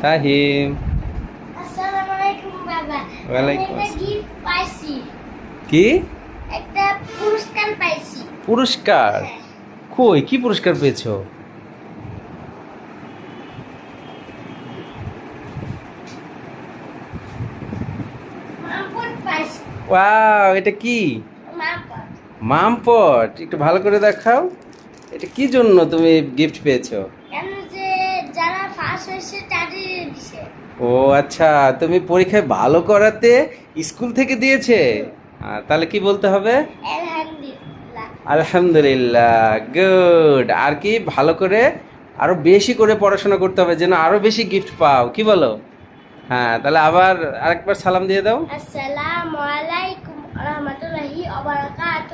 ফাহিম। আসসালামু আলাইকুম বাবা। ওয়ালাইকুম আমি একটা আসসালাম। গিফট পাইছি। কি একটা পুরস্কার পাইছি। পুরস্কার? হ্যাঁ। কই, কি পুরস্কার পেয়েছো? মামপট পাইছি। ওয়াও, এটা কি? মামপট। মামপট, একটু ভালো করে দেখাও। এটা কি জন্য তুমি গিফট পেয়েছো? কেন যে যারা ফার্স্ট হয়েছে তাদের দিছে। ও আচ্ছা, তুমি পরীক্ষায় ভালো করাতে স্কুল থেকে দিয়েছে। তাহলে কি বলতে হবে? আলহামদুলিল্লাহ। আলহামদুলিল্লাহ, গুড। আর কি, ভালো করে আরো বেশি করে পড়াশোনা করতে হবে যেন আরো বেশি গিফট পাও, কি বলো? হ্যাঁ, তাহলে আবার আরেকবার সালাম দিয়ে দাও। আসসালামু আলাইকুম ওয়া রাহমাতুল্লাহি ওয়া বারাকাতুহু।